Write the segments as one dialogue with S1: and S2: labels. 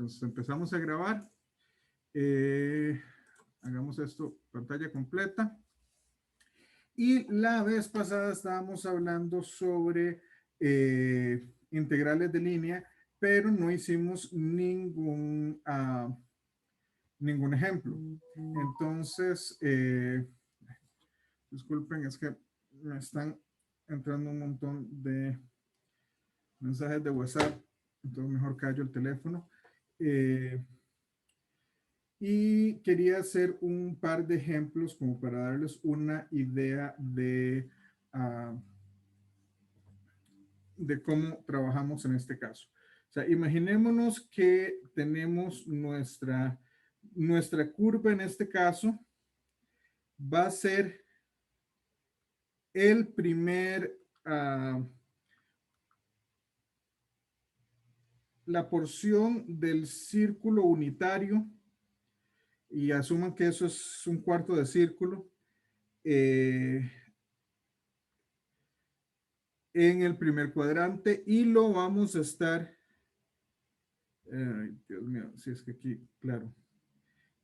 S1: Entonces empezamos a grabar. Hagamos esto, pantalla completa. Y la vez pasada estábamos hablando sobre integrales de línea, pero no hicimos ningún ejemplo. Entonces, disculpen, es que me están entrando un montón de mensajes de WhatsApp, entonces mejor callo el teléfono. Y quería hacer un par de ejemplos como para darles una idea de cómo trabajamos en este caso. O sea, imaginémonos que tenemos nuestra curva en este caso. Va a ser el primer, la porción del círculo unitario, y asuman que eso es un cuarto de círculo, en el primer cuadrante, y lo vamos a estar, Dios mío, si es que aquí, claro,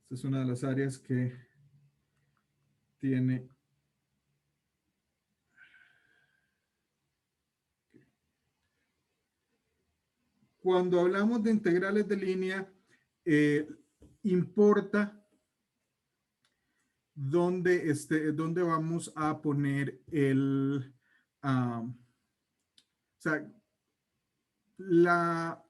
S1: esta es una de las áreas que tiene. Cuando hablamos de integrales de línea, importa dónde vamos a poner o sea, la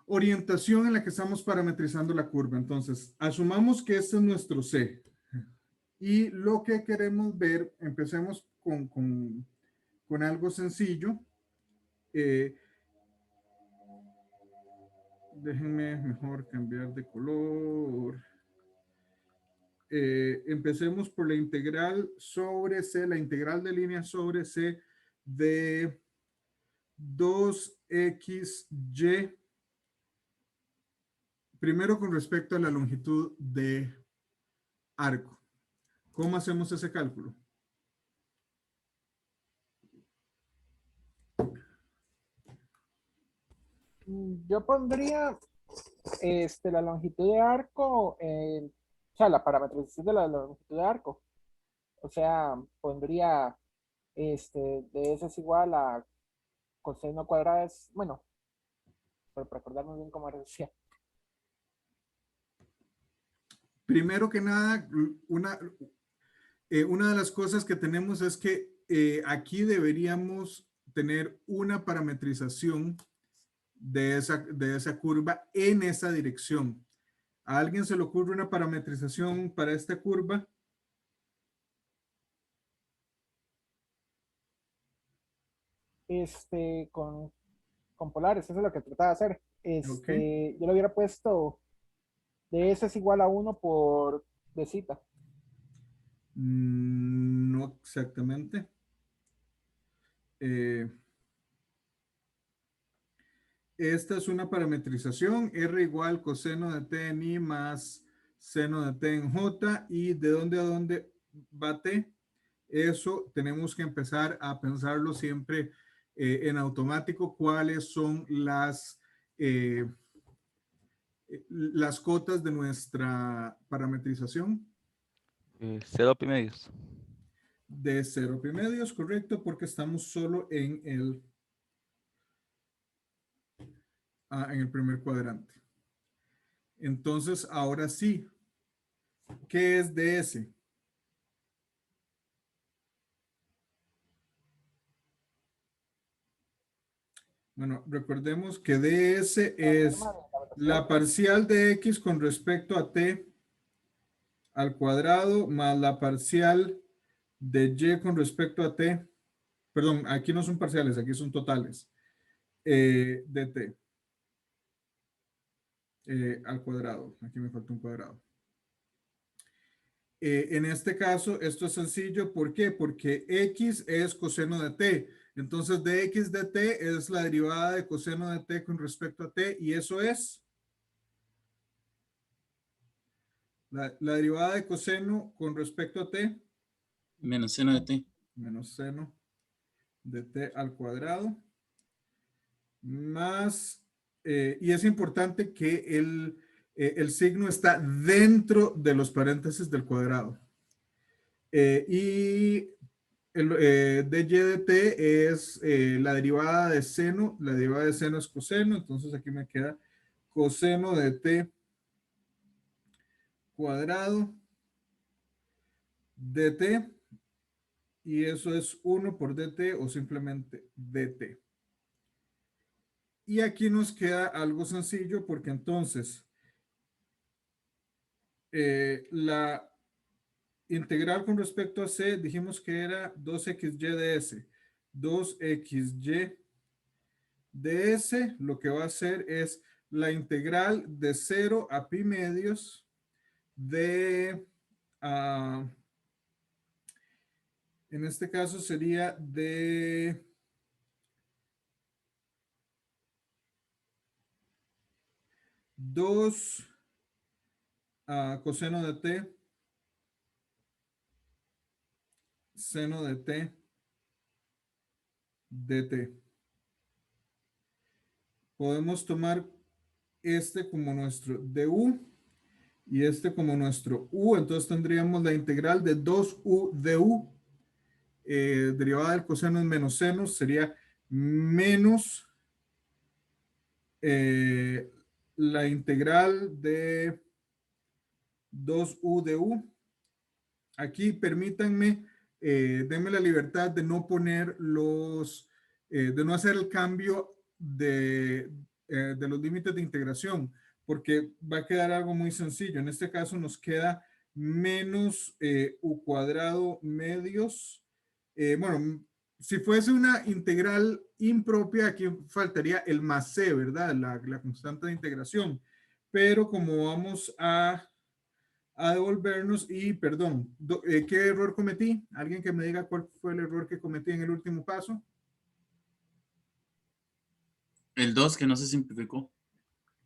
S1: orientación en la que estamos parametrizando la curva. Entonces, asumamos que este es nuestro C. Y lo que queremos ver, empecemos con algo sencillo. Déjenme mejor cambiar de color. Empecemos por la integral sobre C, la integral de línea sobre C de 2xy. Primero con respecto a la longitud de arco. ¿Cómo hacemos ese cálculo?
S2: Yo pondría la longitud de arco, o sea, la parametrización de la longitud de arco. O sea, pondría de S es igual a coseno cuadrado, bueno, para recordarnos bien cómo decía.
S1: Primero que nada, una de las cosas que tenemos es que aquí deberíamos tener una parametrización de esa curva en esa dirección. ¿A alguien se le ocurre una parametrización para esta curva?
S2: Con polares, eso es lo que trataba de hacer.
S1: Okay.
S2: Yo lo hubiera puesto de S es igual a 1 por de cita.
S1: No exactamente. Esta es una parametrización, R igual coseno de t en i más seno de t en j, y de dónde a dónde va t. Eso tenemos que empezar a pensarlo siempre en automático, cuáles son las cotas de nuestra parametrización.
S3: 0 pi medios.
S1: De 0 pi medios, correcto, porque estamos solo en el primer cuadrante. Entonces, ahora sí, ¿qué es ds? Bueno, recordemos que ds es la parcial de x con respecto a t al cuadrado más la parcial de y con respecto a t. Perdón, aquí no son parciales, aquí son totales. De t al cuadrado. Aquí me falta un cuadrado. En este caso, esto es sencillo. ¿Por qué? Porque x es coseno de t. Entonces, dx de t es la derivada de coseno de t con respecto a t. Y eso es la derivada de coseno con respecto a t.
S4: Menos seno de t.
S1: Menos seno de t al cuadrado. Más y es importante que el signo está dentro de los paréntesis del cuadrado. Y dy dt es la derivada de seno. La derivada de seno es coseno. Entonces aquí me queda coseno de t cuadrado dt. Y eso es 1 por dt o simplemente dt. Y aquí nos queda algo sencillo porque entonces la integral con respecto a c dijimos que era 2xy ds. 2xy ds lo que va a hacer es la integral de 0 a pi medios de, en este caso sería de 2 coseno de t seno de t dt. Podemos tomar este como nuestro du y este como nuestro u. Entonces tendríamos la integral de 2u du. Derivada del coseno en menos seno sería menos la integral de 2u du. Aquí permítanme, denme la libertad de no poner de no hacer el cambio de los límites de integración, porque va a quedar algo muy sencillo. En este caso nos queda menos u cuadrado medios. Bueno, si fuese una integral impropia, aquí faltaría el más c, ¿verdad? La constante de integración. Pero como vamos a devolvernos y, perdón, ¿qué error cometí? ¿Alguien que me diga cuál fue el error que cometí en el último paso?
S4: El 2 que no se simplificó.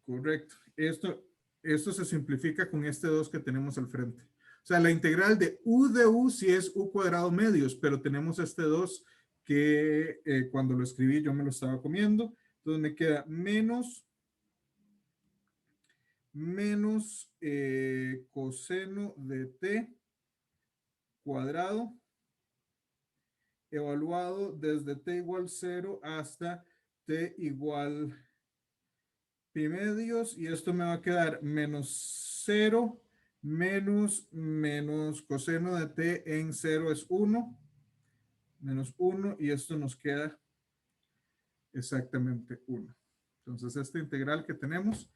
S1: Correcto. Esto se simplifica con este 2 que tenemos al frente. O sea, la integral de u de u sí es u cuadrado medios, pero tenemos este 2 que cuando lo escribí yo me lo estaba comiendo. Entonces me queda menos coseno de t cuadrado evaluado desde t igual 0 hasta t igual pi medios, y esto me va a quedar menos 0 menos coseno de t en 0 es 1, menos 1, y esto nos queda exactamente 1. Entonces esta integral que tenemos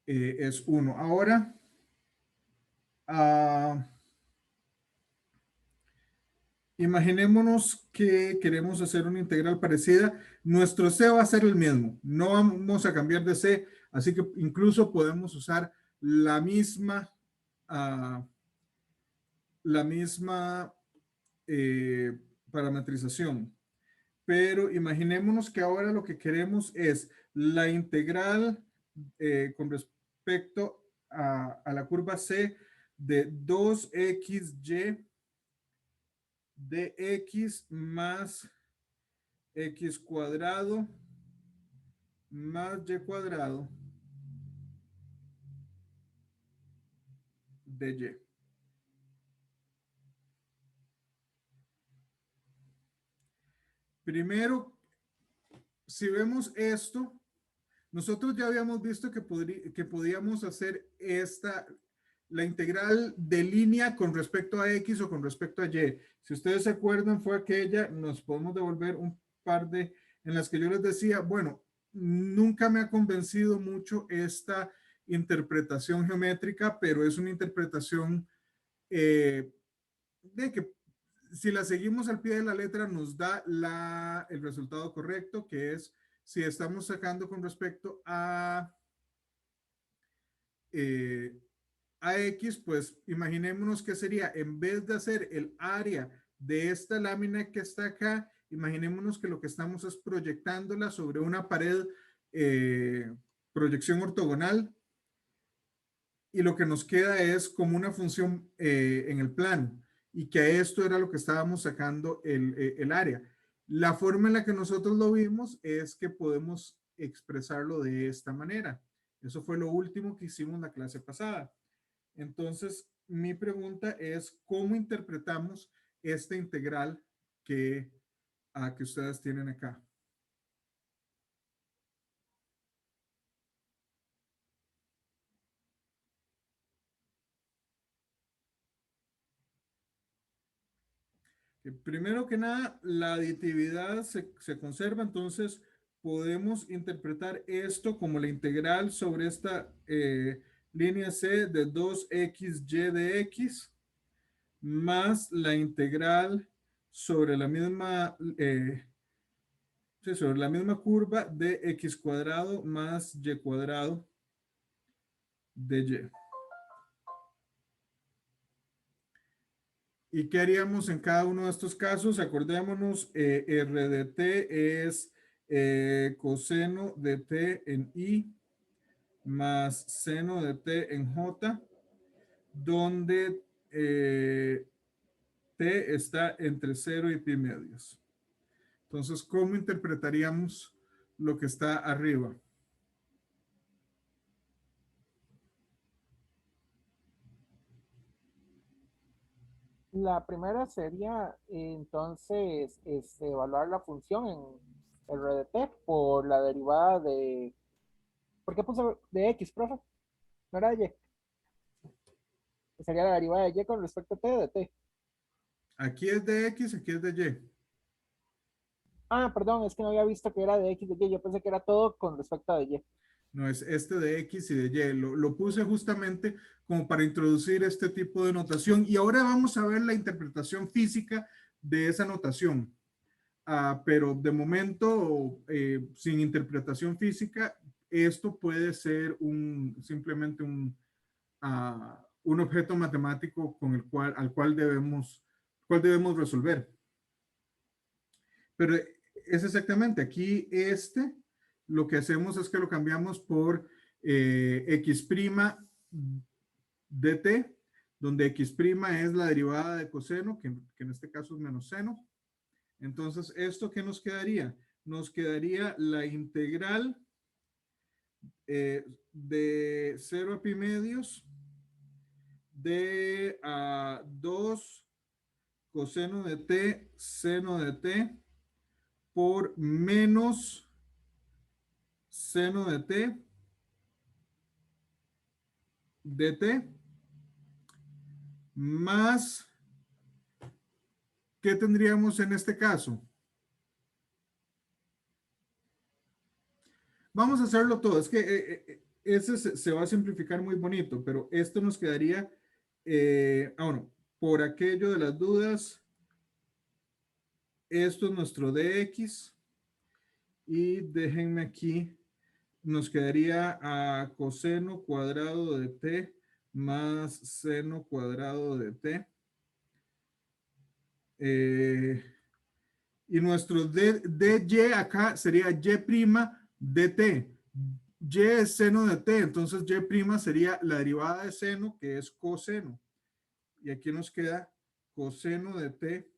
S1: es 1. Ahora, imaginémonos que queremos hacer una integral parecida. Nuestro c va a ser el mismo. No vamos a cambiar de c, así que incluso podemos usar la misma parametrización. Pero imaginémonos que ahora lo que queremos es la integral con respecto a la curva c de 2xy de x más x cuadrado más y cuadrado de y. Primero, si vemos esto, nosotros ya habíamos visto que podíamos hacer la integral de línea con respecto a x o con respecto a y. Si ustedes se acuerdan, fue aquella, nos podemos devolver un par en las que yo les decía, bueno, nunca me ha convencido mucho esta interpretación geométrica, pero es una interpretación de que si la seguimos al pie de la letra nos da el resultado correcto, que es si estamos sacando con respecto a x, pues imaginémonos que sería, en vez de hacer el área de esta lámina que está acá, imaginémonos que lo que estamos es proyectándola sobre una pared, proyección ortogonal, y lo que nos queda es como una función en el plano, y que a esto era lo que estábamos sacando el área. La forma en la que nosotros lo vimos es que podemos expresarlo de esta manera. Eso fue lo último que hicimos la clase pasada. Entonces, mi pregunta es, ¿cómo interpretamos esta integral que ustedes tienen acá? Primero que nada, la aditividad se conserva, entonces podemos interpretar esto como la integral sobre esta línea C de 2xy de x más la integral sobre la misma, sobre la misma curva de x cuadrado más y cuadrado de y. ¿Y qué haríamos en cada uno de estos casos? Acordémonos, R de t es coseno de t en i más seno de t en j, donde t está entre 0 y pi medios. Entonces, ¿cómo interpretaríamos lo que está arriba?
S2: La primera sería entonces evaluar la función en R de t por la derivada de... ¿Por qué puse de x, profe? No era de y. Sería la derivada de y con respecto a t de t.
S1: Aquí es de x, aquí es de y.
S2: Ah, perdón, es que no había visto que era de x de y. Yo pensé que era todo con respecto a y.
S1: No, es este de X y de Y. Lo puse justamente como para introducir este tipo de notación. Y ahora vamos a ver la interpretación física de esa notación. Pero de momento, sin interpretación física, esto puede ser simplemente un objeto matemático al cual debemos resolver. Pero es exactamente aquí lo que hacemos es que lo cambiamos por x' dt, donde x' es la derivada de coseno, que en este caso es menos seno. Entonces, ¿esto qué nos quedaría? Nos quedaría la integral de 0 a pi medios de 2 coseno de t, seno de t, por menos seno de t dt más, ¿qué tendríamos en este caso? Vamos a hacerlo todo. Es que ese se va a simplificar muy bonito, pero esto nos quedaría, bueno, por aquello de las dudas, esto es nuestro dx y déjenme aquí, nos quedaría a coseno cuadrado de t más seno cuadrado de t. Y nuestro dy acá sería y' dt. Y es seno de t, entonces y' sería la derivada de seno, que es coseno. Y aquí nos queda coseno de t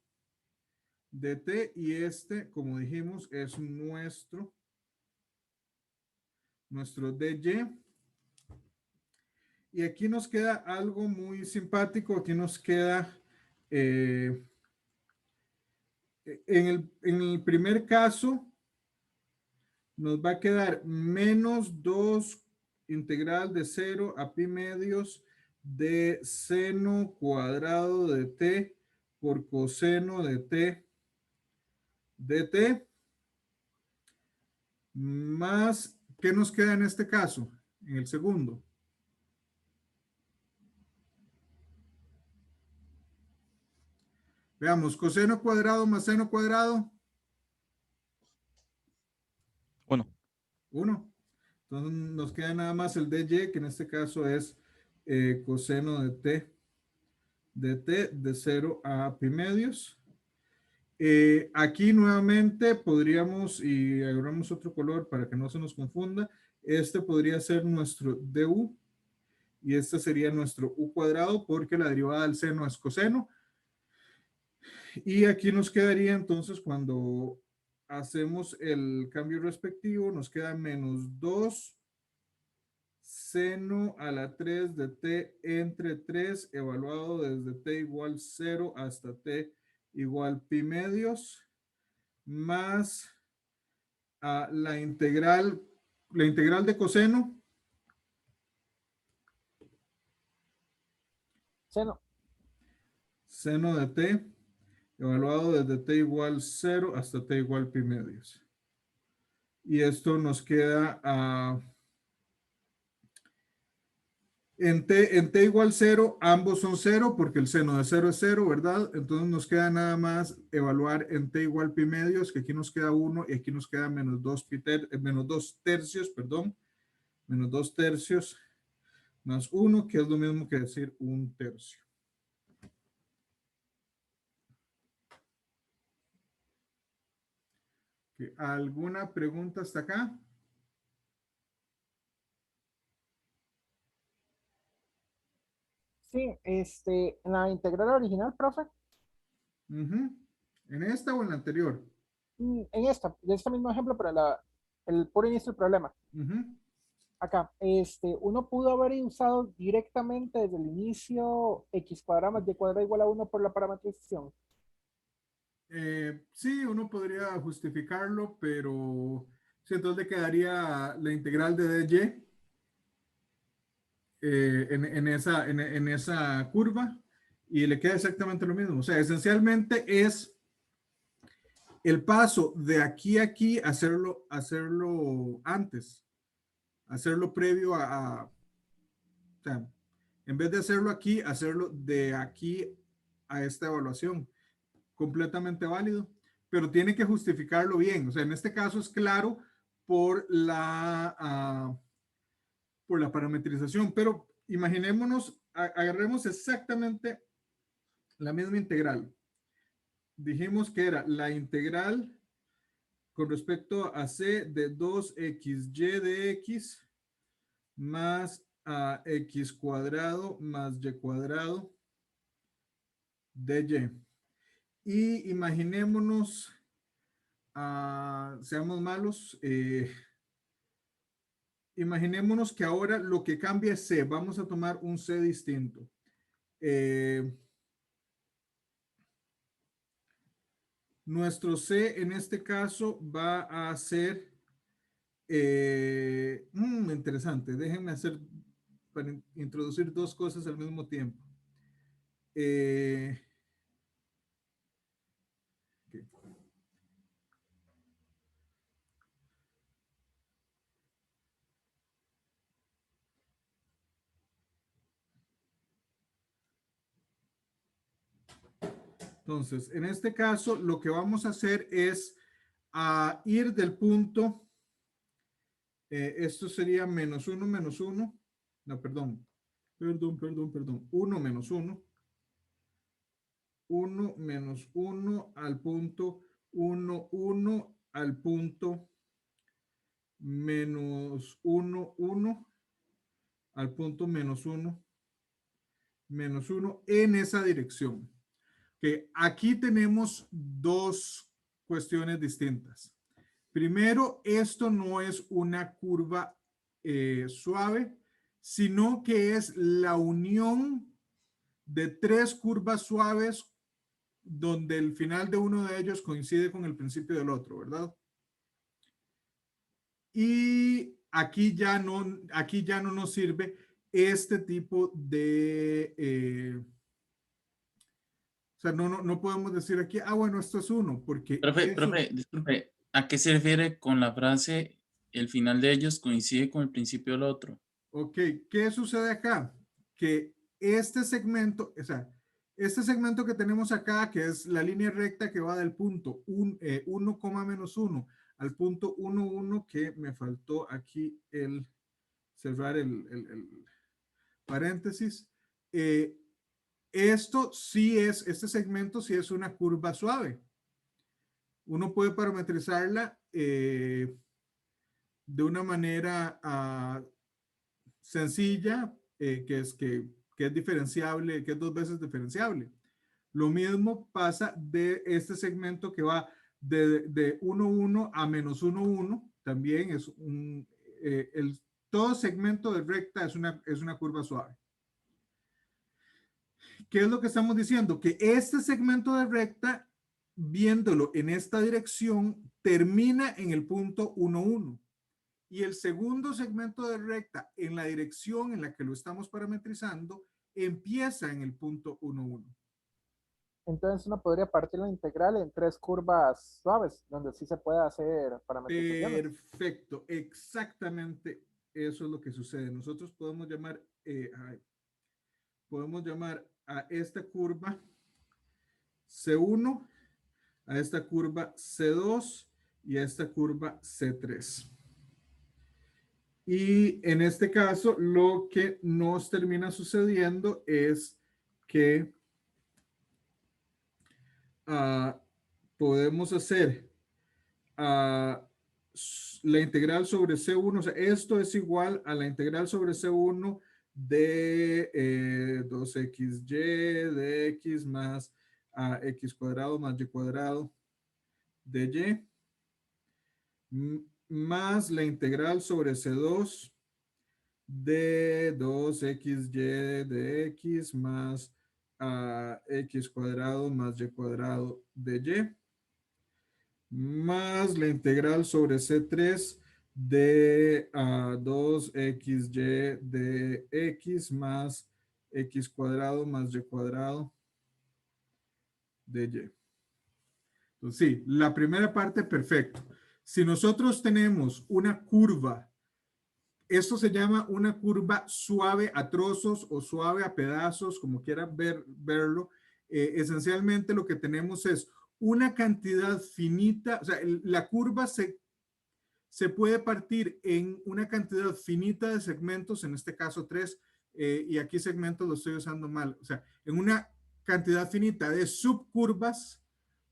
S1: dt, y como dijimos, es nuestro dy. Y aquí nos queda algo muy simpático. Aquí nos queda, en el primer caso, nos va a quedar menos 2 integral de 0 a pi medios de seno cuadrado de t por coseno de t dt, más, ¿qué nos queda en este caso? En el segundo. Veamos, coseno cuadrado más seno cuadrado.
S3: 1.
S1: 1. Entonces nos queda nada más el dy, que en este caso es coseno de t de 0 a pi medios. Aquí nuevamente podríamos, y agarramos otro color para que no se nos confunda, podría ser nuestro du y este sería nuestro u cuadrado, porque la derivada del seno es coseno. Y aquí nos quedaría entonces, cuando hacemos el cambio respectivo, nos queda menos 2 seno a la 3 de t entre 3 evaluado desde t igual 0 hasta t igual pi medios más la integral de coseno. Seno de t evaluado desde t igual 0 hasta t igual pi medios. Y esto nos queda en t igual 0, ambos son 0 porque el seno de 0 es 0, ¿verdad? Entonces nos queda nada más evaluar en t igual pi medios, que aquí nos queda 1 y aquí nos queda menos 2 tercios, perdón. Menos 2 tercios más 1, que es lo mismo que decir 1 tercio. ¿Alguna pregunta hasta acá?
S2: Sí, en la integral original, profe,
S1: ¿En esta o en la anterior?
S2: en este mismo ejemplo, pero el puro inicio del problema. Acá, uno pudo haber usado directamente desde el inicio x cuadrado más y cuadrado igual a 1 por la parametrización.
S1: Sí, uno podría justificarlo, pero sí, entonces le quedaría la integral de dy en esa curva y le queda exactamente lo mismo. O sea, esencialmente es el paso de aquí a aquí, hacerlo antes, hacerlo previo o sea, en vez de hacerlo aquí, hacerlo de aquí a esta evaluación. Completamente válido, pero tiene que justificarlo bien. O sea, en este caso es claro por por la parametrización, pero imaginémonos, agarremos exactamente la misma integral. Dijimos que era la integral con respecto a c de 2xy de x más a x cuadrado más y cuadrado de y. Y imaginémonos, seamos malos, imaginémonos que ahora lo que cambia es c. Vamos a tomar un c distinto. Nuestro c en este caso va a ser interesante. Déjenme para introducir dos cosas al mismo tiempo. Okay. Entonces, en este caso, lo que vamos a hacer es ir del punto, esto sería menos 1 menos 1, no, perdón, 1 menos 1, 1 menos 1 al punto 1, 1 al punto menos 1, 1 al punto menos 1 en esa dirección. Que aquí tenemos dos cuestiones distintas. Primero, esto no es una curva suave, sino que es la unión de tres curvas suaves donde el final de uno de ellos coincide con el principio del otro, ¿verdad? Y aquí ya no nos sirve este tipo de... o sea, no podemos decir aquí, bueno, esto es 1, porque...
S4: Profe, disculpe, ¿a qué se refiere con la frase el final de ellos coincide con el principio del otro?
S1: Ok, ¿qué sucede acá? Que este segmento, o sea, este segmento que tenemos acá, que es la línea recta que va del punto 1, menos 1 al punto 1, 1, que me faltó aquí cerrar el paréntesis. Este segmento sí es una curva suave. Uno puede parametrizarla de una manera sencilla, que es diferenciable, que es 2 veces diferenciable. Lo mismo pasa de este segmento que va de 1, 1 a menos 1, 1 también es todo segmento de recta es una curva suave. ¿Qué es lo que estamos diciendo? Que este segmento de recta, viéndolo en esta dirección, termina en el punto 1, 1. Y el segundo segmento de recta en la dirección en la que lo estamos parametrizando empieza en el punto 1, 1.
S2: Entonces uno podría partir la integral en 3 curvas suaves, donde sí se puede hacer parametrizaciones.
S1: Perfecto, exactamente eso es lo que sucede. Nosotros podemos llamar a esta curva C1, a esta curva C2 y a esta curva C3. Y en este caso, lo que nos termina sucediendo es que podemos hacer la integral sobre C1, o sea, esto es igual a la integral sobre C1 de 2xy de x más x cuadrado más y cuadrado de y más la integral sobre C2 de 2xy de x más x cuadrado más y cuadrado de y más la integral sobre C3 de 2xy de x más x cuadrado más y cuadrado de y. Entonces, sí, la primera parte, perfecto. Si nosotros tenemos una curva, esto se llama una curva suave a trozos o suave a pedazos, como quieran verlo. Esencialmente lo que tenemos es una cantidad finita, o sea, la curva se puede partir en una cantidad finita de segmentos, en este caso 3, y aquí segmentos lo estoy usando mal, o sea, en una cantidad finita de subcurvas,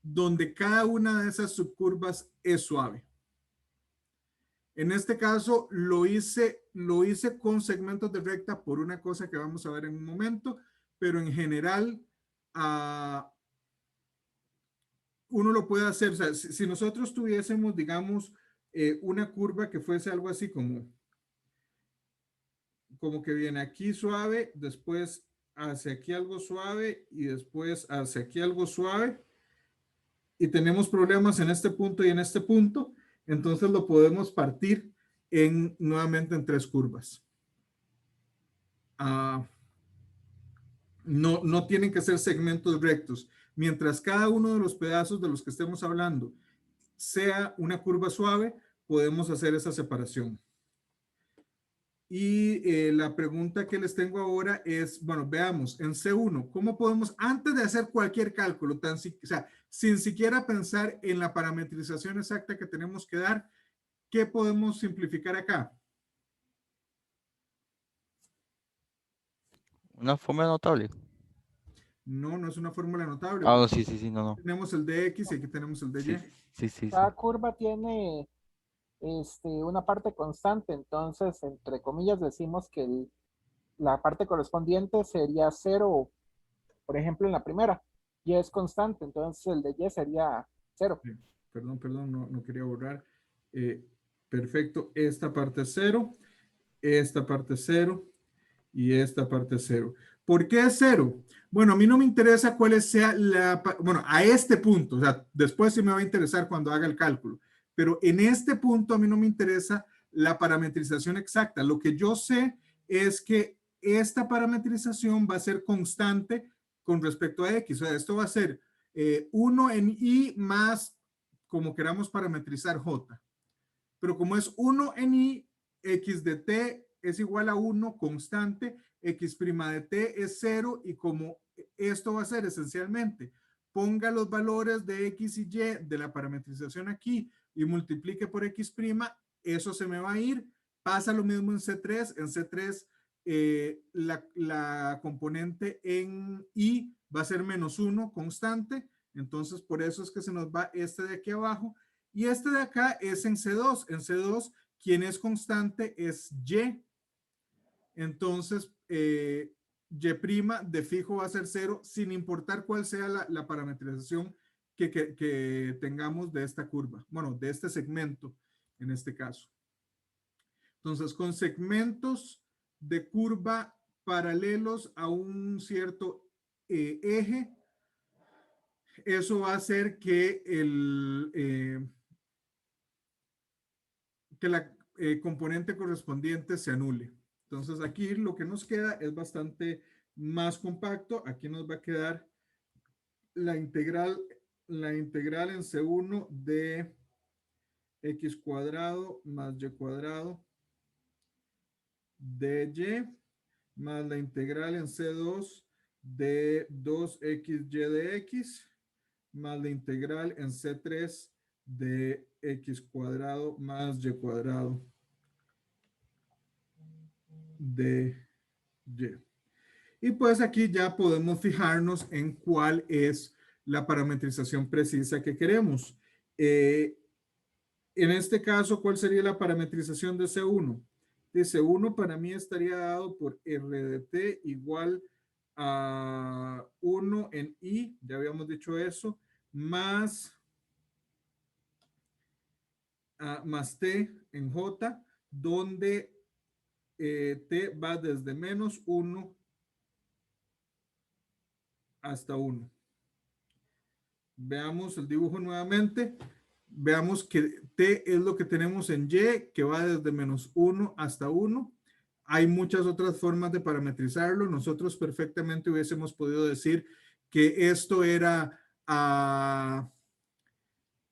S1: donde cada una de esas subcurvas es suave. En este caso lo hice con segmentos de recta por una cosa que vamos a ver en un momento, pero en general uno lo puede hacer. O sea, si nosotros tuviésemos, digamos, una curva que fuese algo así como que viene aquí suave, después hacia aquí algo suave y después hacia aquí algo suave, y tenemos problemas en este punto y en este punto, entonces lo podemos partir nuevamente en 3 curvas. No tienen que ser segmentos rectos. Mientras cada uno de los pedazos de los que estemos hablando sea una curva suave, podemos hacer esa separación. Y la pregunta que les tengo ahora es, bueno, veamos, en C1, ¿cómo podemos, antes de hacer cualquier cálculo, o sea, sin siquiera pensar en la parametrización exacta que tenemos que dar, ¿qué podemos simplificar acá?
S3: Una fórmula notable.
S1: No es una fórmula notable.
S3: No, sí, no.
S1: Tenemos el de X y aquí tenemos el de Y.
S3: Sí.
S2: Cada curva tiene una parte constante, entonces, entre comillas, decimos que la parte correspondiente sería 0, por ejemplo, en la primera, y es constante, entonces el de y sería 0.
S1: Perdón, no quería borrar. Perfecto, esta parte es 0, esta parte es 0 y esta parte es 0. ¿Por qué es 0? Bueno, a mí no me interesa cuál sea bueno, a este punto, o sea, después sí me va a interesar cuando haga el cálculo, pero en este punto a mí no me interesa la parametrización exacta. Lo que yo sé es que esta parametrización va a ser constante con respecto a X. O sea, esto va a ser 1 en Y más como queramos parametrizar J. Pero como es 1 en Y, X de T es igual a 1 constante, X' de T es 0, y como esto va a ser esencialmente, ponga los valores de X y Y de la parametrización aquí y multiplique por X', eso se me va a ir. Pasa lo mismo en C3. En C3 la componente en Y va a ser menos 1 constante, entonces por eso es que se nos va este de aquí abajo, y este de acá es en C2. En C2 quien es constante es Y, entonces Y' de fijo va a ser 0 sin importar cuál sea la parametrización que tengamos de esta curva. Bueno, de este segmento en este caso. Entonces, con segmentos de curva paralelos a un cierto eje, eso va a hacer que que la componente correspondiente se anule. Entonces, aquí lo que nos queda es bastante más compacto. Aquí nos va a quedar la integral en C1 de x cuadrado más y cuadrado de y más la integral en C2 de 2xy de x más la integral en C3 de x cuadrado más y cuadrado de y. Y pues aquí ya podemos fijarnos en cuál es la parametrización precisa que queremos. En este caso, ¿cuál sería la parametrización de C1? De C1 para mí estaría dado por R de T igual a 1 en I, ya habíamos dicho eso, más T en J, donde T va desde menos 1 hasta 1. Veamos el dibujo nuevamente. Veamos que T es lo que tenemos en Y, que va desde menos 1 hasta 1. Hay muchas otras formas de parametrizarlo. Nosotros perfectamente hubiésemos podido decir que esto era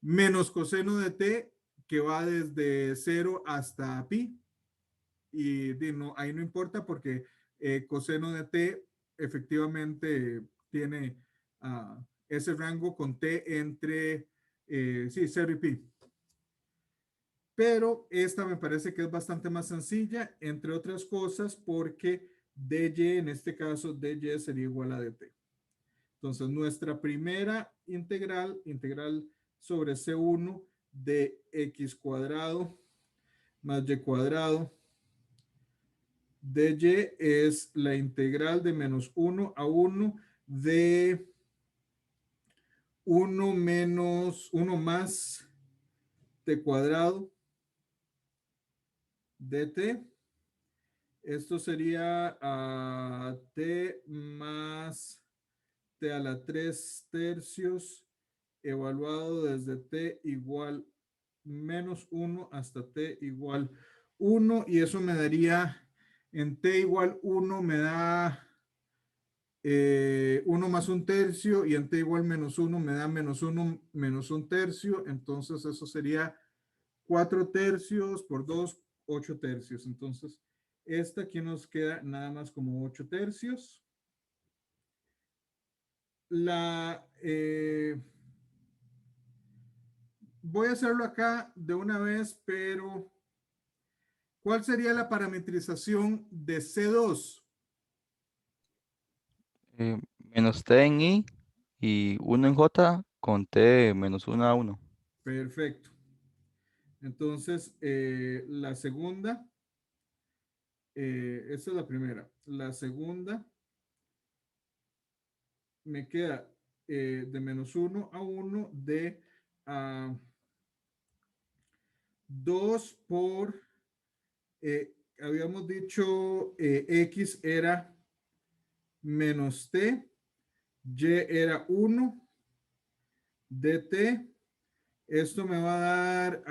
S1: menos coseno de T, que va desde 0 hasta pi. Y no, ahí no importa porque coseno de T efectivamente tiene ese rango con T entre 0 y pi. Pero esta me parece que es bastante más sencilla, entre otras cosas, porque dy, en este caso, dy sería igual a dt. Entonces, nuestra primera integral sobre C1 de x cuadrado más y cuadrado de y es la integral de menos 1 a 1 de 1 menos 1 más t cuadrado dt. Esto sería t más t a la 3 tercios evaluado desde t igual menos 1 hasta t igual 1, y eso me daría en t igual 1 me da 1 más 1 tercio, y en t igual menos 1 me da menos 1 menos 1 tercio. Entonces eso sería 4 tercios por 2, 8 tercios. Entonces esta aquí nos queda nada más como 8 tercios. Voy a hacerlo acá de una vez, pero ¿cuál sería la parametrización de C2?
S3: Menos T en I y 1 en J con T menos 1 a 1.
S1: Perfecto. Entonces, la segunda, esta es la primera. La segunda me queda de menos 1 a 1 de 2 por, habíamos dicho x era menos t, y era 1, dt. Esto me va a dar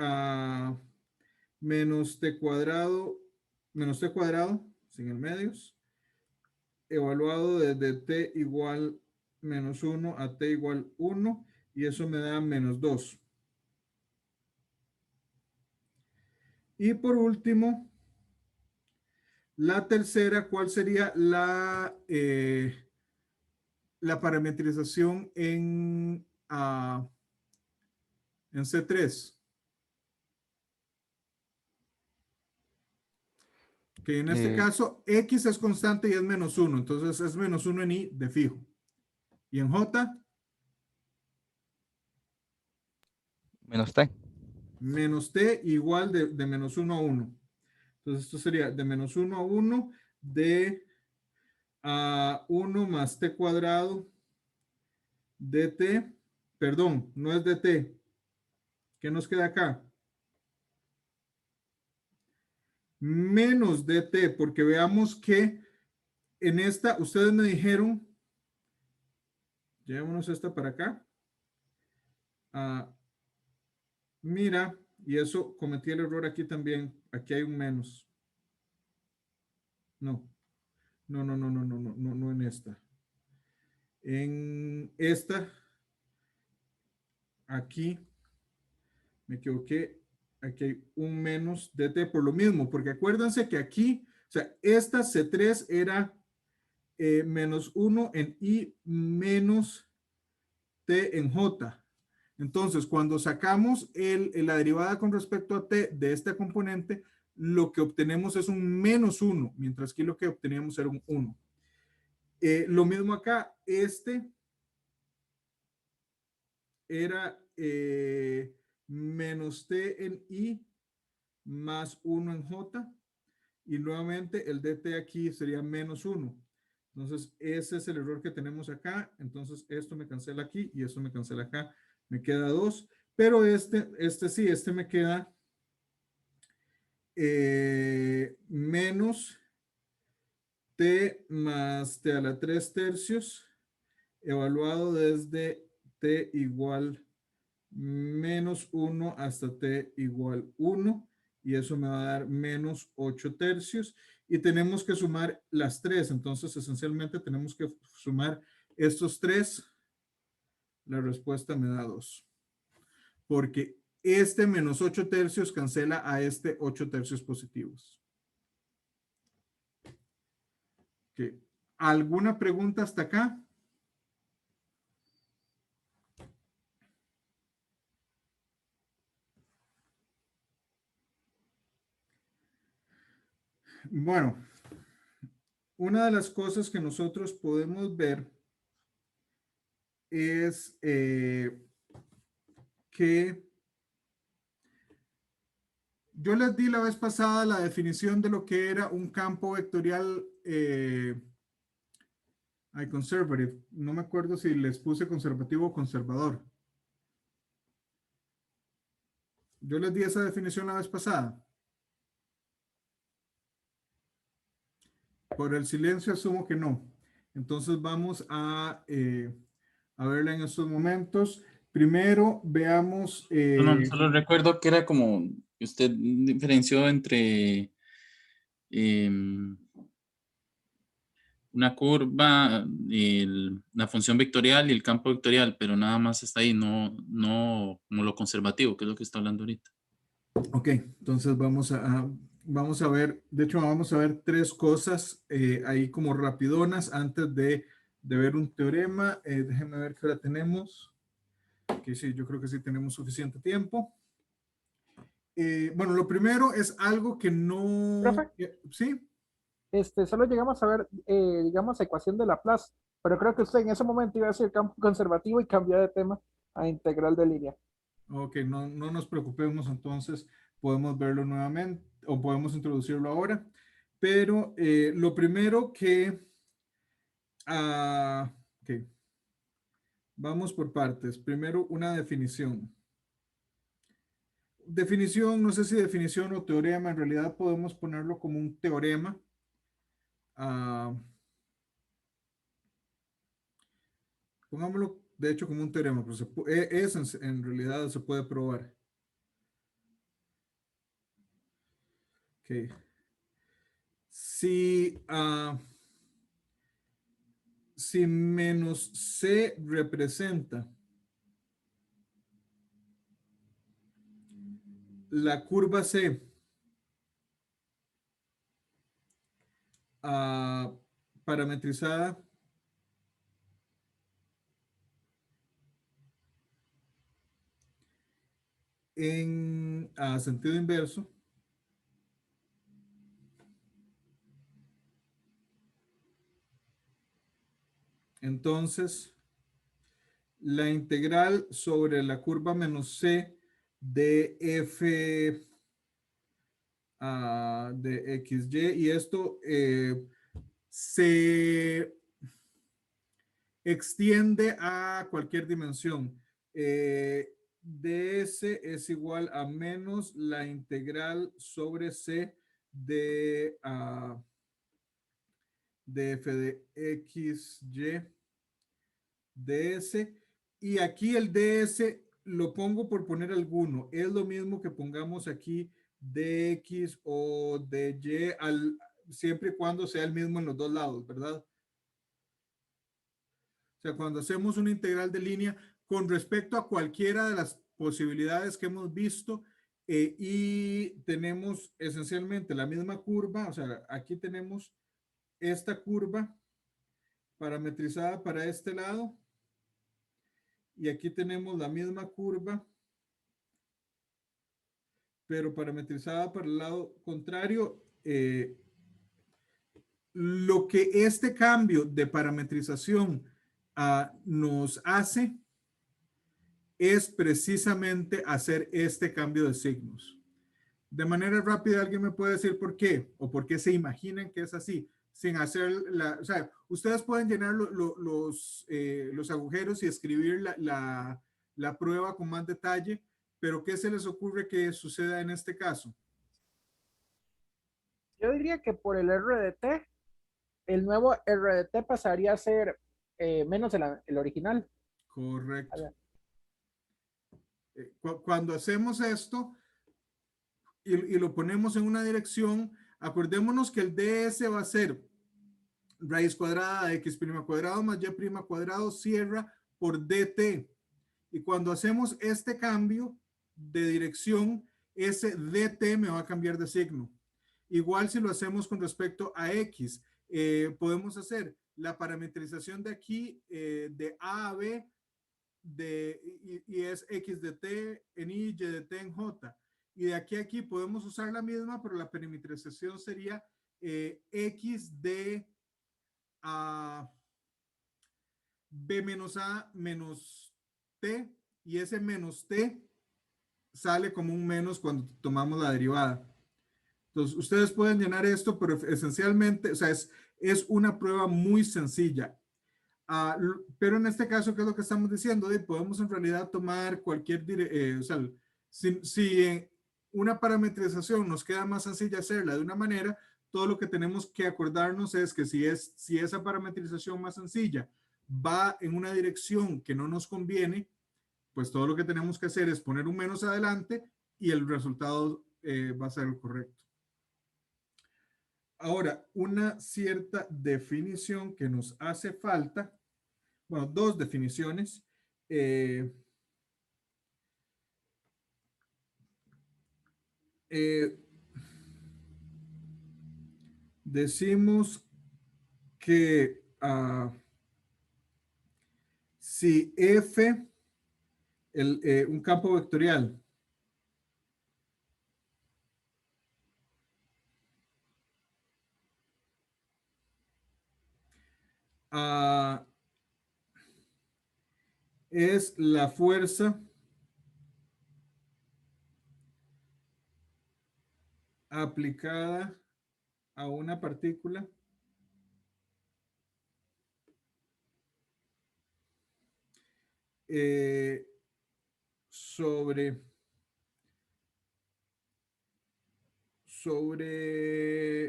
S1: menos t cuadrado sin el medios, evaluado desde t igual menos 1 a t igual 1, y eso me da menos 2. Y por último, la tercera, ¿cuál sería la parametrización en C3? Que en este caso, x es constante y es menos 1. Entonces es menos 1 en i de fijo. Y en j,
S3: Menos T.
S1: menos t igual de menos 1 a 1. Entonces esto sería de menos 1 a 1 de 1 más t cuadrado dt perdón, no es dt. ¿Qué nos queda acá? Menos dt, porque veamos que en esta, ustedes me dijeron, llevémonos esta para acá. Mira, y eso cometí el error aquí también. Aquí hay un menos. No, no en esta. En esta, aquí, me equivoqué. Aquí hay un menos dt por lo mismo, porque acuérdense que aquí, o sea, esta C3 era menos 1 en I menos T en J. Entonces, cuando sacamos la derivada con respecto a T de este componente, lo que obtenemos es un menos 1, mientras que lo que obteníamos era un 1. Lo mismo acá, este era menos T en I más 1 en J. Y nuevamente el dt aquí sería menos 1. Entonces, ese es el error que tenemos acá. Entonces, esto me cancela aquí y esto me cancela acá. Me queda 2. Pero este me queda menos t más t a la 3 tercios evaluado desde t igual menos 1 hasta t igual 1. Y eso me va a dar menos 8 tercios. Y tenemos que sumar las 3. Entonces, esencialmente, tenemos que sumar estos 3. La respuesta me da 2. Porque este menos 8 tercios cancela a este 8 tercios positivos. Okay. ¿Alguna pregunta hasta acá? Bueno, una de las cosas que nosotros podemos ver es que yo les di la vez pasada la definición de lo que era un campo vectorial conservative. No me acuerdo si les puse conservativo o conservador. Yo les di esa definición la vez pasada. Por el silencio asumo que no. Entonces vamos a verla en estos momentos. Primero veamos...
S4: No, solo recuerdo que era como usted diferenció entre una curva, la función vectorial y el campo vectorial, pero nada más está ahí, no como lo conservativo, que es lo que está hablando ahorita.
S1: Ok, entonces vamos a ver, de hecho vamos a ver 3 cosas ahí como rapidonas antes de ver un teorema. Déjenme ver qué hora tenemos. Ok, sí, yo creo que sí tenemos suficiente tiempo. Bueno, lo primero es algo que no...
S2: Profe,
S1: ¿Sí?
S2: solo llegamos a ver, digamos, ecuación de Laplace, pero creo que usted en ese momento iba a decir campo conservativo y cambió de tema a integral de línea.
S1: Ok, no nos preocupemos, entonces podemos verlo nuevamente o podemos introducirlo ahora. Pero lo primero que... ok, vamos por partes. Primero, una definición. Definición, no sé si definición o teorema, en realidad podemos ponerlo como un teorema. Pongámoslo, de hecho, como un teorema, pero en realidad se puede probar. Ok. Si menos C representa la curva C parametrizada en sentido inverso, entonces la integral sobre la curva menos C de f de xy, y esto se extiende a cualquier dimensión. ds es igual a menos la integral sobre c de f de x, y, ds. Y aquí el ds lo pongo por poner alguno. Es lo mismo que pongamos aquí dx o dy, siempre y cuando sea el mismo en los dos lados, ¿verdad? O sea, cuando hacemos una integral de línea con respecto a cualquiera de las posibilidades que hemos visto y tenemos esencialmente la misma curva, o sea, aquí tenemos esta curva parametrizada para este lado y aquí tenemos la misma curva pero parametrizada para el lado contrario. Lo que este cambio de parametrización nos hace es precisamente hacer este cambio de signos. De manera rápida, ¿alguien me puede decir por qué? ¿O por qué se imaginan que es así? Sin hacer o sea, ustedes pueden llenar los agujeros y escribir la prueba con más detalle, pero ¿qué se les ocurre que suceda en este caso?
S2: Yo diría que por el RDT, el nuevo RDT pasaría a ser menos el original.
S1: Correcto. Cuando hacemos esto y lo ponemos en una dirección, acordémonos que el ds va a ser raíz cuadrada de x' cuadrado más y' cuadrado cierra por dt. Y cuando hacemos este cambio de dirección, ese dt me va a cambiar de signo. Igual si lo hacemos con respecto a x, podemos hacer la parametrización de aquí de a a b y es x de t en y de t en j. Y de aquí a aquí podemos usar la misma, pero la parametrización sería x de b menos a menos t, y ese menos t sale como un menos cuando tomamos la derivada. Entonces, ustedes pueden llenar esto, pero esencialmente, o sea, es una prueba muy sencilla. Pero en este caso, ¿qué es lo que estamos diciendo? Podemos en realidad tomar cualquier, o sea, si una parametrización nos queda más sencilla hacerla de una manera, todo lo que tenemos que acordarnos es que si esa parametrización más sencilla va en una dirección que no nos conviene, pues todo lo que tenemos que hacer es poner un menos adelante y el resultado va a ser el correcto. Ahora, una cierta definición que nos hace falta, bueno, dos definiciones. Decimos que si F, un campo vectorial, es la fuerza aplicada a una partícula sobre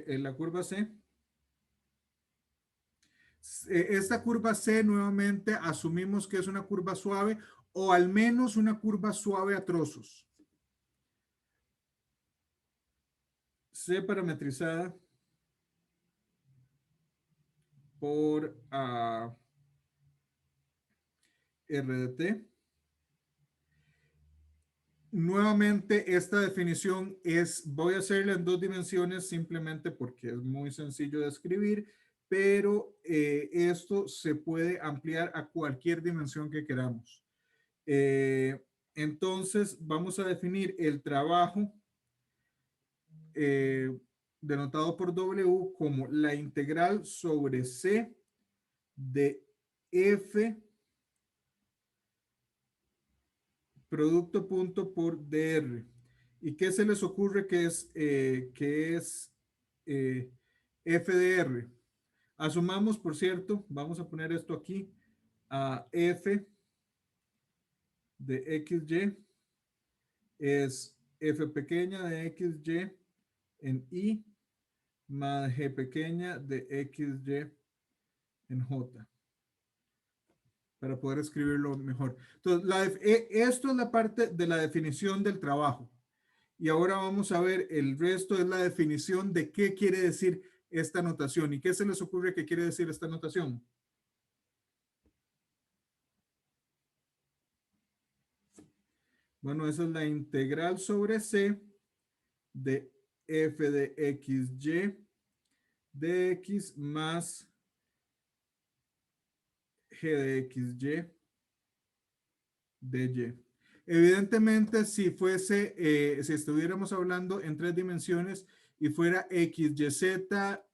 S1: la curva C. Esta curva C nuevamente asumimos que es una curva suave o al menos una curva suave a trozos. C parametrizada por RDT. Nuevamente, esta definición voy a hacerla en dos dimensiones simplemente porque es muy sencillo de escribir, pero esto se puede ampliar a cualquier dimensión que queramos. Entonces, vamos a definir el trabajo denotado por W como la integral sobre C de F producto punto por dr. ¿Y qué se les ocurre que es f de r? Asumamos, por cierto, vamos a poner esto aquí, a f de XY es F pequeña de XY en I más G pequeña de XY en J, para poder escribirlo mejor. Entonces, esto es la parte de la definición del trabajo. Y ahora vamos a ver el resto es la definición de qué quiere decir esta notación. ¿Y qué se les ocurre que quiere decir esta notación? Bueno, esa es la integral sobre C de f de xy de x más g de xy de y. Evidentemente, si fuese, si estuviéramos hablando en 3 dimensiones y fuera x, y, z, o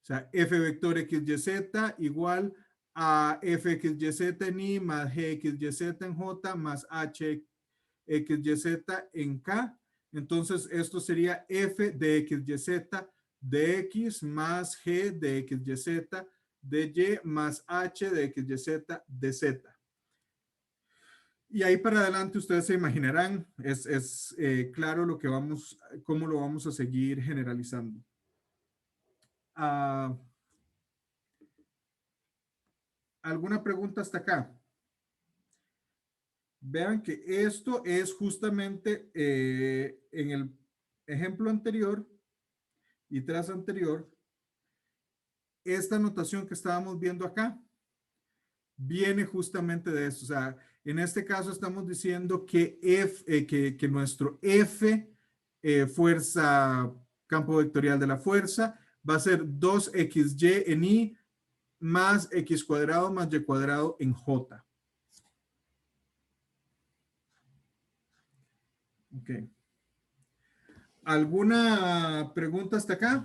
S1: sea, f vector x, y, z igual a f x, y, z en i más g x, y, z en j más h x, y, z en k. Entonces, esto sería f de x, y, z de x más g de x, y, z de y más h de x, y, z de z. Y ahí para adelante ustedes se imaginarán, es claro lo que vamos, cómo lo vamos a seguir generalizando. ¿Alguna pregunta hasta acá? Vean que esto es justamente en el ejemplo anterior y tras anterior, esta notación que estábamos viendo acá viene justamente de esto. O sea, en este caso estamos diciendo que, que nuestro F, fuerza, campo vectorial de la fuerza, va a ser 2xy en I más x cuadrado más y cuadrado en J. Ok. ¿Alguna pregunta hasta acá?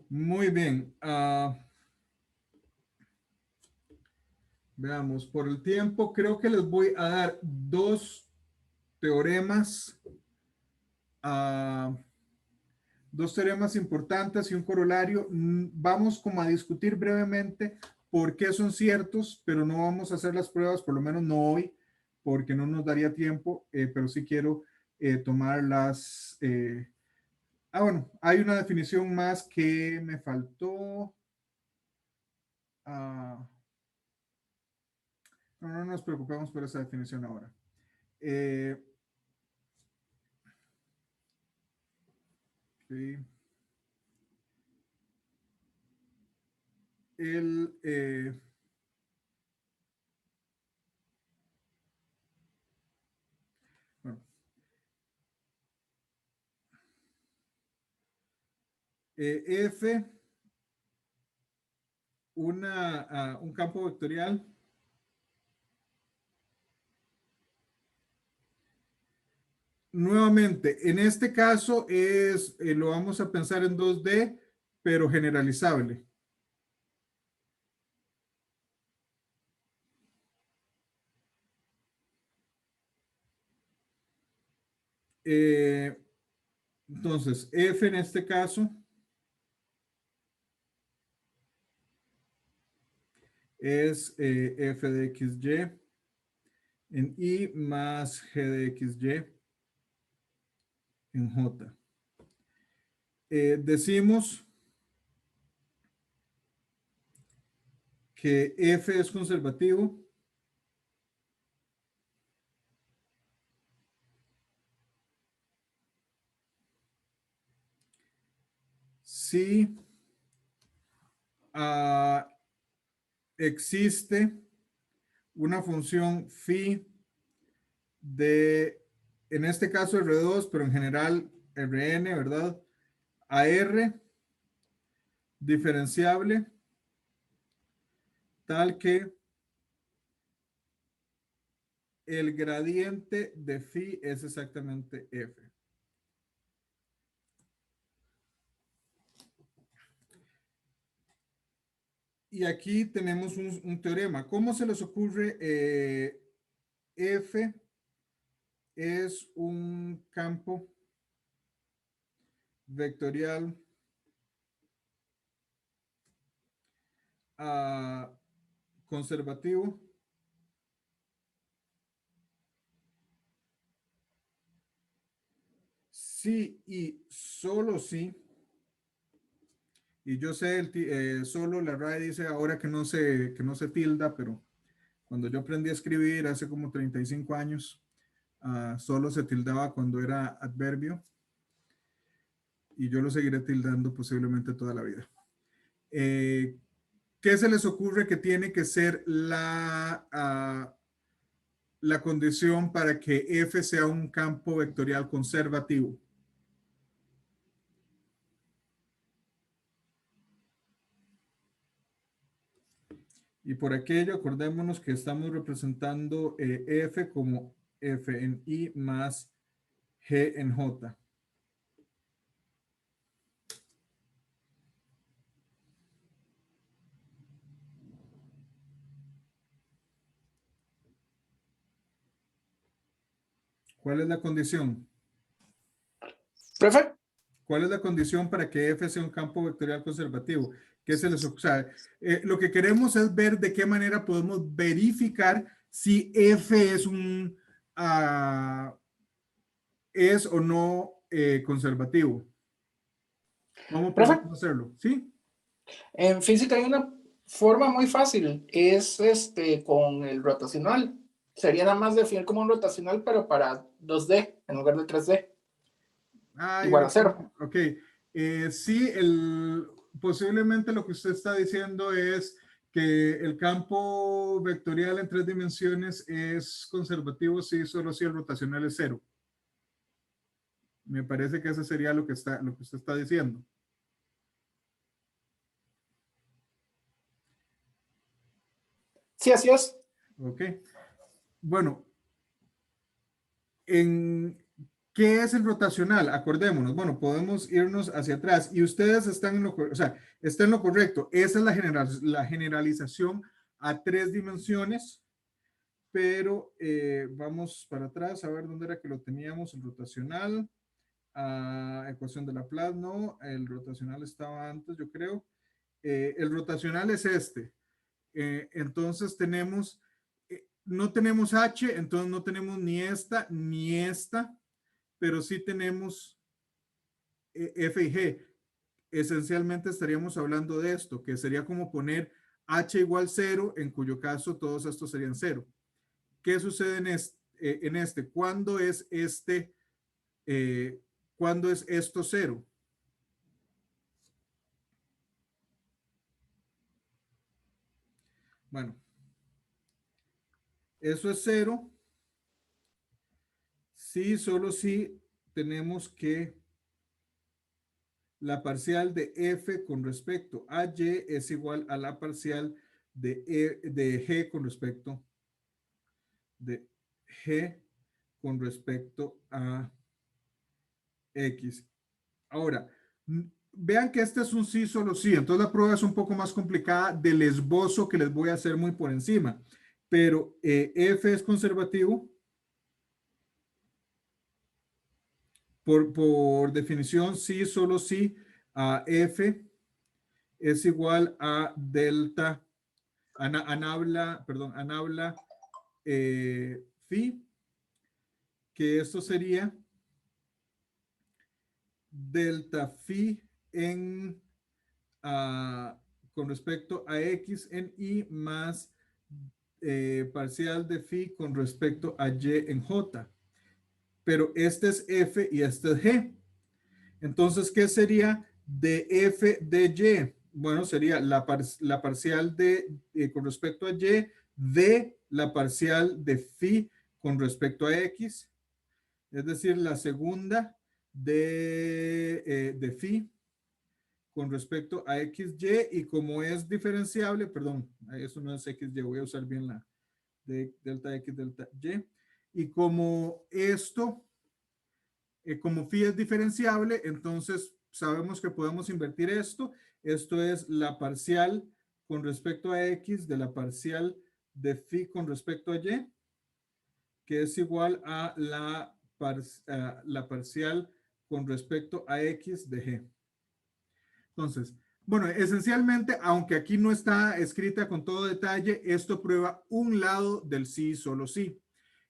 S1: Muy bien. Veamos, por el tiempo creo que les voy a dar 2 teoremas. Dos teoremas importantes y un corolario. Vamos como a discutir brevemente por qué son ciertos, pero no vamos a hacer las pruebas, por lo menos no hoy, porque no nos daría tiempo, pero sí quiero tomar las... bueno, hay una definición más que me faltó. No nos preocupemos por esa definición ahora. Okay. Bueno. F, un campo vectorial nuevamente, en este caso lo vamos a pensar en 2D, pero generalizable. Entonces, F en este caso es F de XY en I más G de XY en J. Decimos que F es conservativo si existe una función phi de, en este caso R2, pero en general Rn, ¿verdad? A R diferenciable tal que el gradiente de phi es exactamente F. Y aquí tenemos un teorema. ¿Cómo se les ocurre? F es un campo vectorial conservativo. Sí y solo sí. Y yo sé, solo la RAE dice ahora que no se tilda, pero cuando yo aprendí a escribir hace como 35 años, solo se tildaba cuando era adverbio. Y yo lo seguiré tildando posiblemente toda la vida. ¿Qué se les ocurre que tiene que ser la condición para que F sea un campo vectorial conservativo? Y por aquello, acordémonos que estamos representando F como F en I más G en J. ¿Cuál es la condición?
S2: Profe,
S1: ¿Cuál es la condición para que F sea un campo vectorial conservativo? ¿Qué se les ocurre? Lo que queremos es ver de qué manera podemos verificar si F es o no conservativo. ¿Cómo
S2: profe,
S1: podemos hacerlo? ¿Sí?
S2: en física hay una forma muy fácil, es con el rotacional. Sería nada más definir como un rotacional, pero para 2D en lugar de 3D. Igual a 0.
S1: Ok. Sí, posiblemente lo que usted está diciendo es que el campo vectorial en 3 dimensiones es conservativo si solo si el rotacional es 0. Me parece que eso sería lo que usted está diciendo.
S2: Sí, así es.
S1: Ok. Bueno, ¿qué es el rotacional? Acordémonos. Bueno, podemos irnos hacia atrás y ustedes están en lo correcto. Esa es la generalización a 3 dimensiones, pero vamos para atrás a ver dónde era que lo teníamos, el rotacional. Ecuación de Laplace, no, el rotacional estaba antes, yo creo. El rotacional es este. Entonces no tenemos H, entonces no tenemos ni esta, pero sí tenemos F y G. Esencialmente estaríamos hablando de esto, que sería como poner H igual 0, en cuyo caso todos estos serían 0. ¿Qué sucede en este? ¿Cuándo es ¿cuándo es esto 0? Bueno, eso es 0. Sí, solo si tenemos que la parcial de F con respecto a Y es igual a la parcial de G con respecto a X. Ahora, vean que este es un sí, solo sí. Entonces la prueba es un poco más complicada del esbozo que les voy a hacer muy por encima. Pero F es conservativo. Por definición, sí, solo sí, F es igual a delta, anabla phi, que esto sería delta phi con respecto a X en Y más parcial de phi con respecto a Y en J. Pero este es F y este es G. Entonces, ¿qué sería de F de Y? Bueno, sería la parcial con respecto a Y de la parcial de phi con respecto a X, es decir, la segunda de phi con respecto a XY, y como es diferenciable, perdón, eso no es XY, voy a usar bien la de delta X, delta Y, y como como phi es diferenciable, entonces sabemos que podemos invertir esto. Esto es la parcial con respecto a X de la parcial de phi con respecto a Y, que es igual a la parcial con respecto a X de G. Entonces, Bueno, esencialmente, aunque aquí no está escrita con todo detalle, esto prueba un lado del sí, solo sí.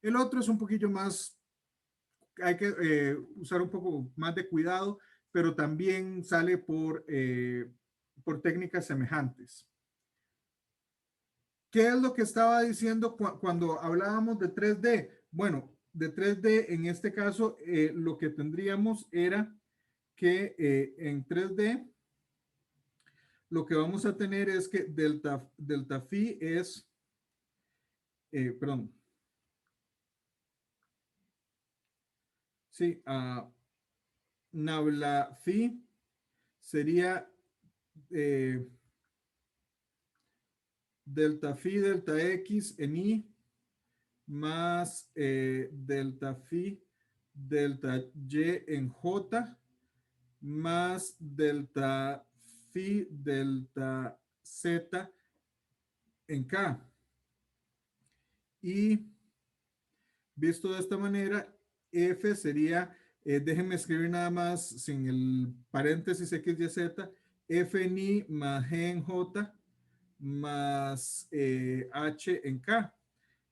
S1: El otro es un poquillo más, hay que usar un poco más de cuidado, pero también sale por técnicas semejantes. ¿Qué es lo que estaba diciendo cuando hablábamos de 3D? Bueno, de 3D en este caso lo que tendríamos era que en 3D lo que vamos a tener es que delta phi es, perdón, sí, nabla phi sería delta phi delta x en y más delta phi delta y en j más delta phi delta z en k. Y visto de esta manera, f sería, déjenme escribir nada más sin el paréntesis x, y, z, f en y más g en j más h en k.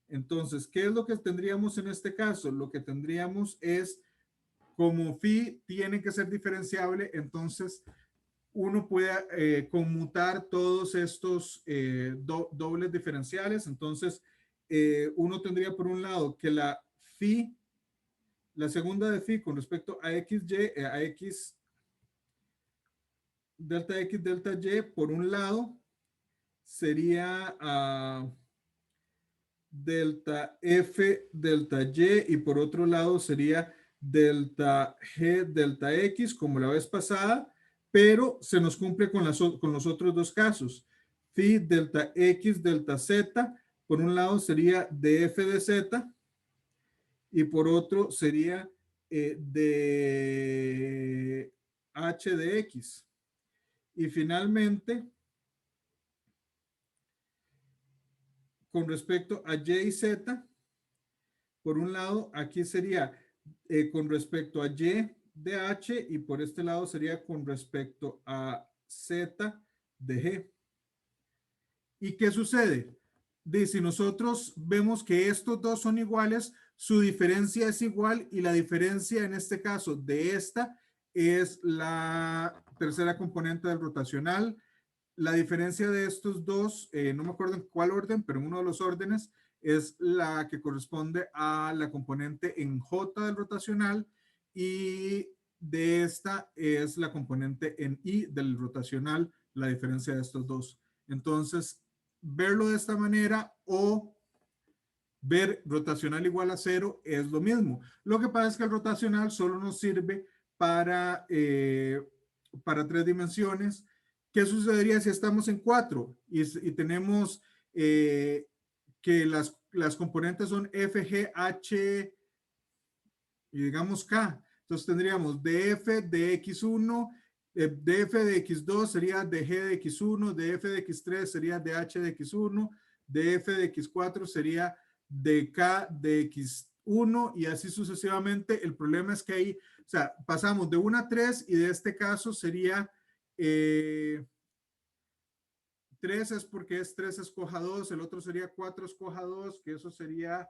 S1: Entonces, ¿qué es lo que tendríamos en este caso? Lo que tendríamos es, como phi tiene que ser diferenciable, entonces uno puede conmutar todos estos dobles diferenciales. Entonces, uno tendría por un lado que la phi, la segunda de phi con respecto a xy, a x delta y, por un lado sería delta f delta y por otro lado sería delta g delta x como la vez pasada, pero se nos cumple con los otros dos casos. Phi delta x delta z, por un lado sería df de z y por otro sería de h de x. Y finalmente, con respecto a y y z, por un lado aquí sería con respecto a y de h y por este lado sería con respecto a z de g. ¿Y qué sucede? Si nosotros vemos que estos dos son iguales, su diferencia es igual y la diferencia en este caso de esta es la tercera componente del rotacional. La diferencia de estos dos, no me acuerdo en cuál orden, pero en uno de los órdenes es la que corresponde a la componente en J del rotacional y de esta es la componente en I del rotacional, la diferencia de estos dos. Entonces, verlo de esta manera o ver rotacional igual a 0 es lo mismo. Lo que pasa es que el rotacional solo nos sirve para 3 dimensiones. ¿Qué sucedería si estamos en 4 y tenemos que las componentes son f, g, h y digamos k? Entonces tendríamos df de x1, df de x2 sería dg de x1, df de x3 sería dh de x1, df de x4 sería dk de x1 y así sucesivamente. El problema es que ahí, o sea, pasamos de 1 a 3 y de este caso sería 3 es porque es 3 escoja 2, el otro sería 4 escoja 2, que eso sería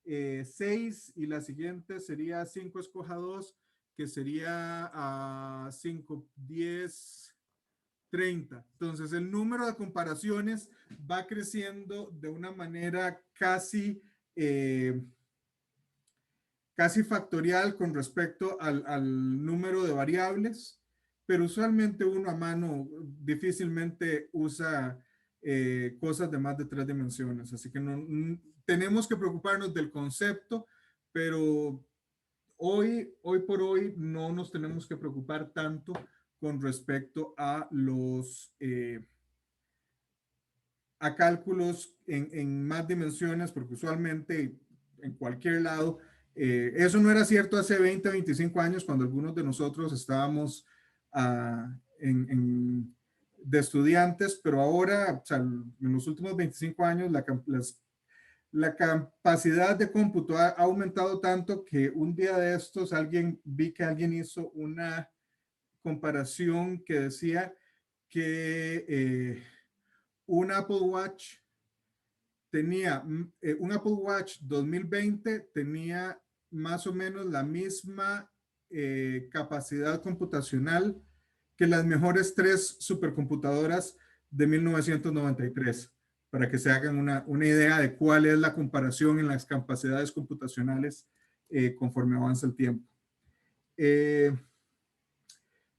S1: 6 y la siguiente sería 5 escoja 2, que sería 5, 10, 30. Entonces el número de comparaciones va creciendo de una manera casi factorial con respecto al número de variables, pero usualmente uno a mano difícilmente usa cosas de más de 3 dimensiones. Así que tenemos que preocuparnos del concepto, pero hoy por hoy no nos tenemos que preocupar tanto con respecto a los a cálculos en más dimensiones, porque usualmente en cualquier lado, eso no era cierto hace 20, 25 años cuando algunos de nosotros estábamos de estudiantes, pero ahora, o sea, en los últimos 25 años, la capacidad de cómputo ha aumentado tanto que un día de estos vi que alguien hizo una comparación que decía que un Apple Watch un Apple Watch 2020 tenía más o menos la misma capacidad computacional que las mejores 3 supercomputadoras de 1993, para que se hagan una idea de cuál es la comparación en las capacidades computacionales conforme avanza el tiempo.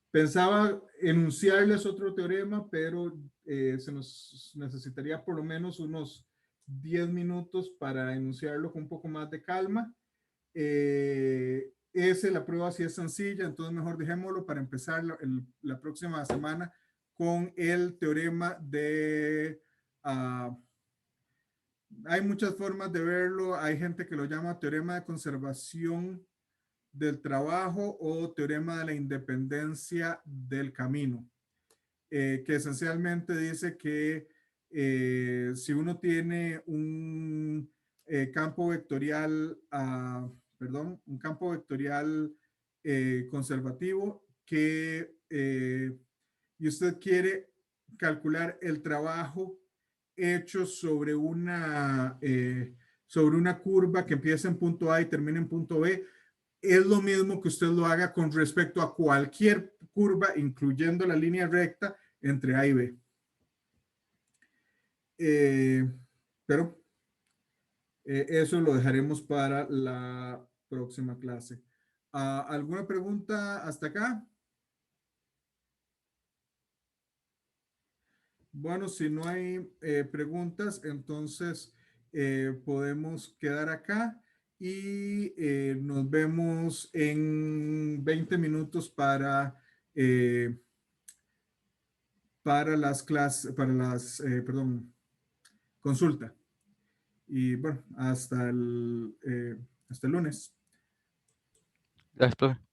S1: Pensaba enunciarles otro teorema, pero se nos necesitaría por lo menos unos 10 minutos para enunciarlo con un poco más de calma. La prueba sí es sencilla, entonces mejor dejémoslo para empezar la próxima semana con el teorema de... hay muchas formas de verlo, hay gente que lo llama teorema de conservación del trabajo o teorema de la independencia del camino, que esencialmente dice que si uno tiene un campo vectorial, un campo vectorial conservativo y usted quiere calcular el trabajo hecho sobre una curva que empieza en punto A y termina en punto B, es lo mismo que usted lo haga con respecto a cualquier curva, incluyendo la línea recta entre A y B. Pero eso lo dejaremos para la próxima clase. ¿Alguna pregunta hasta acá? Bueno, si no hay preguntas, entonces podemos quedar acá y nos vemos en 20 minutos para las clases, perdón, consulta. Y bueno, hasta el lunes.
S3: Gracias, profe.